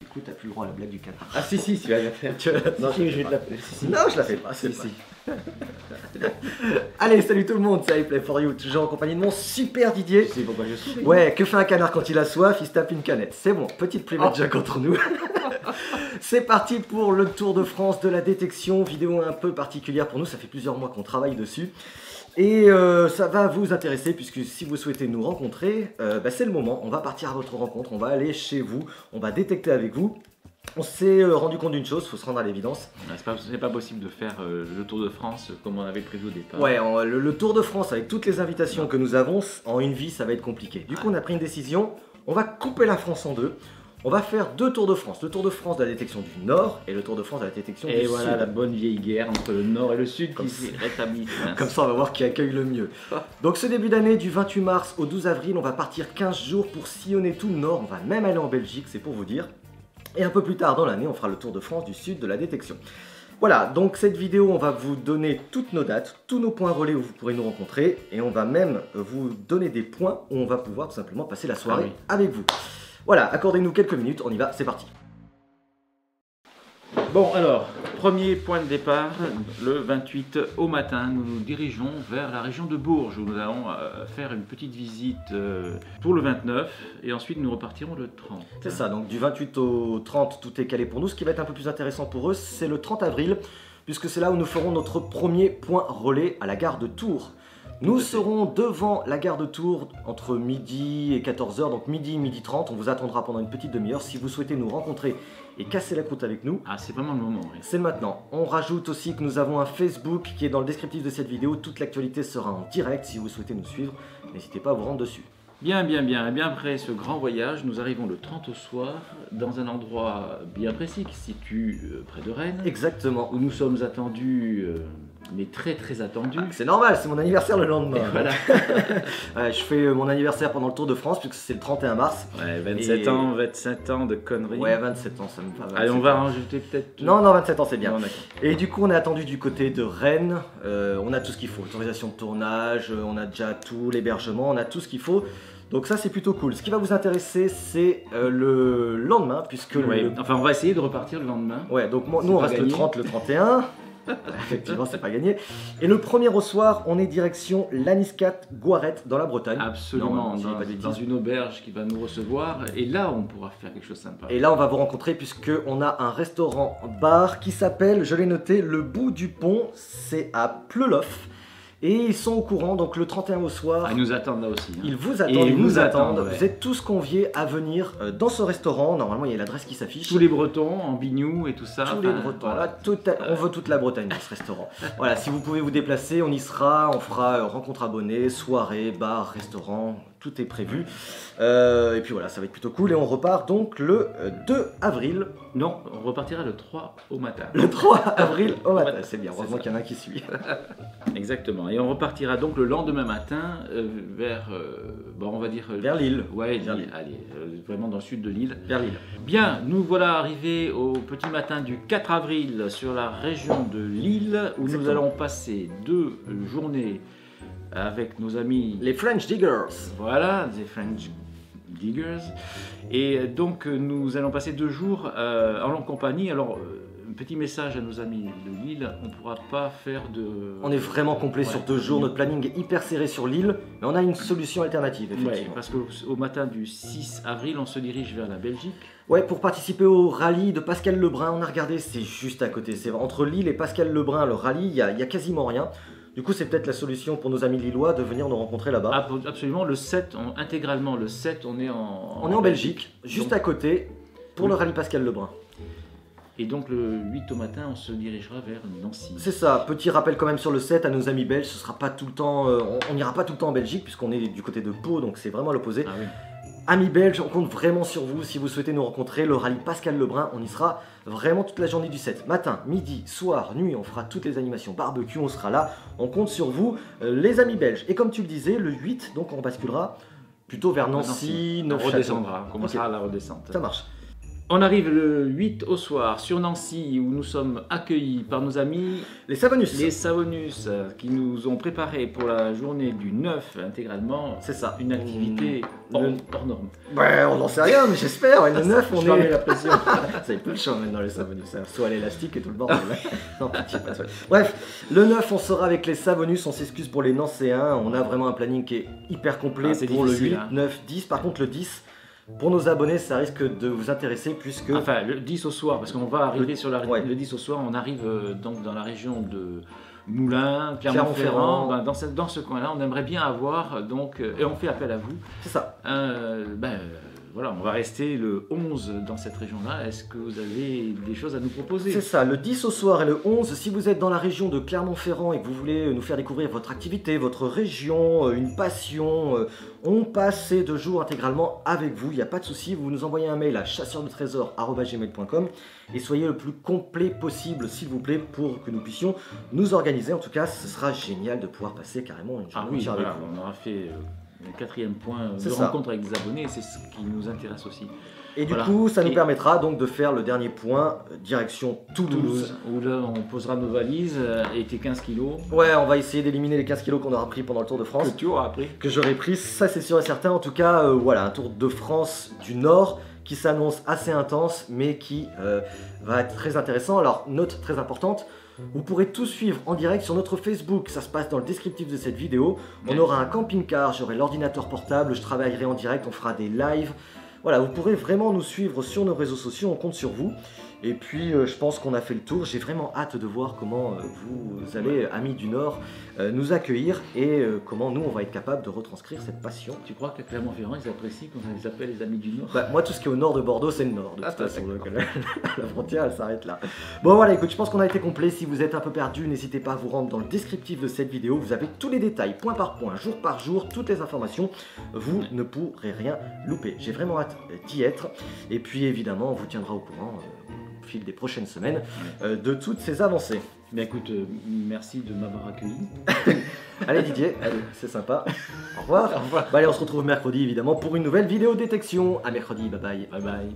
Du coup, t'as plus le droit à la blague du canard. Ah si, tu vas la faire. Non, Si, je vais te la faire. non, je la fais pas, Si, si. Allez, salut tout le monde, c'est iPlay for You, toujours en compagnie de mon super Didier. Tu sais pourquoi je souris? Ouais, que fait un canard quand il a soif? Il se tape une canette. C'est bon, petite private joke entre nous. C'est parti pour le Tour de France de la détection, vidéo un peu particulière pour nous, ça fait plusieurs mois qu'on travaille dessus. Et ça va vous intéresser puisque si vous souhaitez nous rencontrer, c'est le moment, on va partir à votre rencontre, on va aller chez vous, on va détecter avec vous. On s'est rendu compte d'une chose, il faut se rendre à l'évidence. C'est pas possible de faire le Tour de France comme on avait prévu au départ. Ouais, le Tour de France avec toutes les invitations que nous avons, en une vie ça va être compliqué. Du coup on a pris une décision, on va couper la France en deux. On va faire deux Tours de France, le Tour de France de la détection du Nord et le Tour de France de la détection du Sud. Et voilà la bonne vieille guerre entre le Nord et le Sud qui s'est rétablie. Comme ça on va voir qui accueille le mieux. Donc ce début d'année du 28 mars au 12 avril, on va partir 15 jours pour sillonner tout le Nord, on va même aller en Belgique, c'est pour vous dire. Et un peu plus tard dans l'année, on fera le Tour de France du Sud de la détection. Voilà, donc cette vidéo, on va vous donner toutes nos dates, tous nos points relais où vous pourrez nous rencontrer, et on va même vous donner des points où on va pouvoir tout simplement passer la soirée avec vous. Voilà, accordez-nous quelques minutes, on y va, c'est parti. Bon alors, premier point de départ, le 28 au matin, nous nous dirigeons vers la région de Bourges où nous allons faire une petite visite pour le 29 et ensuite nous repartirons le 30. C'est ça, donc du 28 au 30, tout est calé pour nous. Ce qui va être un peu plus intéressant pour eux, c'est le 30 avril, puisque c'est là où nous ferons notre premier point relais à la gare de Tours. Nous serons devant la gare de Tours entre midi et 14h, donc midi 30. On vous attendra pendant une petite demi-heure. Si vous souhaitez nous rencontrer et casser la croûte avec nous, c'est vraiment le moment. Oui. C'est maintenant. On rajoute aussi que nous avons un Facebook qui est dans le descriptif de cette vidéo. Toute l'actualité sera en direct. Si vous souhaitez nous suivre, n'hésitez pas à vous rendre dessus. Bien. Et bien après ce grand voyage, nous arrivons le 30 au soir dans un endroit bien précis qui se situe près de Rennes. Exactement. Où nous sommes attendus, mais très attendus. C'est normal, c'est mon anniversaire le lendemain. Et voilà. Je fais mon anniversaire pendant le Tour de France puisque c'est le 31 mars. Ouais, 27 ans de conneries. Ouais, 27 ans, ça me va. Allez, on va rajouter peut-être... Non, 27 ans, c'est bien. Non, et du coup, on est attendu du côté de Rennes. On a tout ce qu'il faut. Autorisation de tournage, on a déjà tout, l'hébergement, on a tout ce qu'il faut. Donc ça, c'est plutôt cool. Ce qui va vous intéresser, c'est le lendemain, puisque... Enfin, on va essayer de repartir le lendemain. Ouais, donc nous, on reste le 30, le 31. Effectivement, c'est pas gagné. Et le premier au soir, on est direction Laniscat-Guaret dans la Bretagne. Absolument, dans une auberge qui va nous recevoir. Et là, on pourra faire quelque chose de sympa. Et là, on va vous rencontrer puisqu'on a un restaurant-bar qui s'appelle, je l'ai noté, Le Bout du Pont. C'est à Pleuloff. Et ils sont au courant, donc le 31 au soir. Ils nous attendent là aussi. Ils vous attendent, ils nous attendent. Ouais. Vous êtes tous conviés à venir dans ce restaurant. Normalement, il y a l'adresse qui s'affiche. Tous les Bretons, en bignou et tout ça. Tous les Bretons. Voilà, on veut toute la Bretagne dans ce restaurant. Voilà, si vous pouvez vous déplacer, on y sera. On fera rencontre abonnée, soirée, bar, restaurant. Tout est prévu. Et puis voilà, ça va être plutôt cool. Et on repart donc le 2 avril. Non, on repartira le 3 au matin. Le 3 avril au matin. C'est bien, heureusement qu'il y en a un qui suit. Exactement. Et on repartira donc le lendemain matin vers, on va dire... vers Lille. Ouais, vers Lille. Allez, vraiment dans le sud de l'île. Vers Lille. Bien, nous voilà arrivés au petit matin du 4 avril sur la région de Lille, où nous allons passer 2 journées avec nos amis... les French Diggers. Voilà, les French Diggers. Et donc, nous allons passer 2 jours en longue compagnie. Alors... petit message à nos amis de Lille, on ne pourra pas faire de... On est vraiment complet sur 2 jours, notre planning est hyper serré sur l'île, mais on a une solution alternative, effectivement. Parce qu'au matin du 6 avril, on se dirige vers la Belgique. Ouais, pour participer au rallye de Pascal Lebrun, on a regardé, c'est juste à côté. C'est entre Lille et Pascal Lebrun, le rallye, il y a quasiment rien. Du coup, c'est peut-être la solution pour nos amis lillois de venir nous rencontrer là-bas. Absolument, le 7, intégralement le 7, on est en Belgique, juste à côté, pour le rallye Pascal Lebrun. Et donc le 8 au matin, on se dirigera vers Nancy. C'est ça, petit rappel quand même sur le 7 à nos amis belges, ce sera pas tout le temps, on n'ira pas tout le temps en Belgique puisqu'on est du côté de Pau, donc c'est vraiment l'opposé. Ah oui. Amis belges, on compte vraiment sur vous si vous souhaitez nous rencontrer, le rallye Pascal Lebrun, on y sera vraiment toute la journée du 7. Matin, midi, soir, nuit, on fera toutes les animations, barbecue, on sera là, on compte sur vous, les amis belges. Et comme tu le disais, le 8, donc on basculera plutôt vers Nancy, on redescendra, on commencera à la redescente. Ça marche. On arrive le 8 au soir sur Nancy où nous sommes accueillis par nos amis Les Savonus. les Savonus qui nous ont préparé pour la journée du 9 intégralement C'est ça. une activité hors norme. Ouais, on n'en sait rien, mais j'espère. Ouais, le 9, on Je leur mets est. la pression. Ça y est plus le champ maintenant, les Savonus. C'est un saut à l'élastique et tout le bordel. Non, pitié, pas de souhait. Bref, le 9, on sera avec les Savonus. On s'excuse pour les Nancéens. On a vraiment un planning qui est hyper complet Ah, c'est pour difficile, le 8, hein. 9, 10. Par contre, le 10, pour nos abonnés, ça risque de vous intéresser puisque. Enfin, le 10 au soir, parce qu'on va arriver sur Ouais. le 10 au soir, on arrive donc dans la région de Moulins, Clermont-Ferrand. Clermont-Ferrand. Ben, dans ce coin-là, on aimerait bien avoir, donc, et on fait appel à vous. C'est ça. Voilà, on va rester le 11 dans cette région-là. Est-ce que vous avez des choses à nous proposer? C'est ça, le 10 au soir et le 11, si vous êtes dans la région de Clermont-Ferrand et que vous voulez nous faire découvrir votre activité, votre région, une passion, on passe ces 2 jours intégralement avec vous, il n'y a pas de souci, vous nous envoyez un mail à chasseurdetrésors@gmail.com et soyez le plus complet possible s'il vous plaît pour que nous puissions nous organiser. En tout cas, ce sera génial de pouvoir passer carrément une Ah journée oui, entière avec voilà, vous. on aura fait le 4e point C'est de ça. rencontre avec des abonnés, et c'est ce qui nous intéresse aussi. Et du Voilà. coup, ça nous Et- permettra donc de faire le dernier point, direction Toulouse. Toulouse, où là on posera nos valises et tes 15 kilos Ouais, on va essayer d'éliminer les 15 kilos qu'on aura pris pendant le Tour de France. que tu auras appris. Que j'aurais pris, ça c'est sûr et certain. En tout cas, voilà, un Tour de France du Nord qui s'annonce assez intense, mais qui va être très intéressant. Alors, note très importante, vous pourrez tout suivre en direct sur notre Facebook. Ça se passe dans le descriptif de cette vidéo. On Ouais. aura un camping-car, j'aurai l'ordinateur portable, je travaillerai en direct, on fera des lives. Voilà, vous pourrez vraiment nous suivre sur nos réseaux sociaux, on compte sur vous. Et puis, je pense qu'on a fait le tour. J'ai vraiment hâte de voir comment vous allez, amis du Nord, nous accueillir et comment nous, on va être capable de retranscrire cette passion. Tu crois qu'à Clermont-Ferrand ils apprécient qu'on les appelle les amis du Nord? Bah, moi, tout ce qui est au nord de Bordeaux, c'est le nord. De Ah, toute façon, d'accord. donc, la frontière, elle s'arrête là. Bon, voilà, écoute, je pense qu'on a été complet. Si vous êtes un peu perdu, n'hésitez pas à vous rendre dans le descriptif de cette vidéo. Vous avez tous les détails, point par point, jour par jour, toutes les informations. Vous ne pourrez rien louper. J'ai vraiment hâte d'y être. Et puis, évidemment, on vous tiendra au courant au fil des prochaines semaines de toutes ces avancées. Mais écoute, merci de m'avoir accueilli. Allez, Didier, allez, c'est sympa. Au revoir. Au revoir. Bah, allez, on se retrouve mercredi, évidemment, pour une nouvelle vidéo détection. À mercredi, bye bye. Bye bye.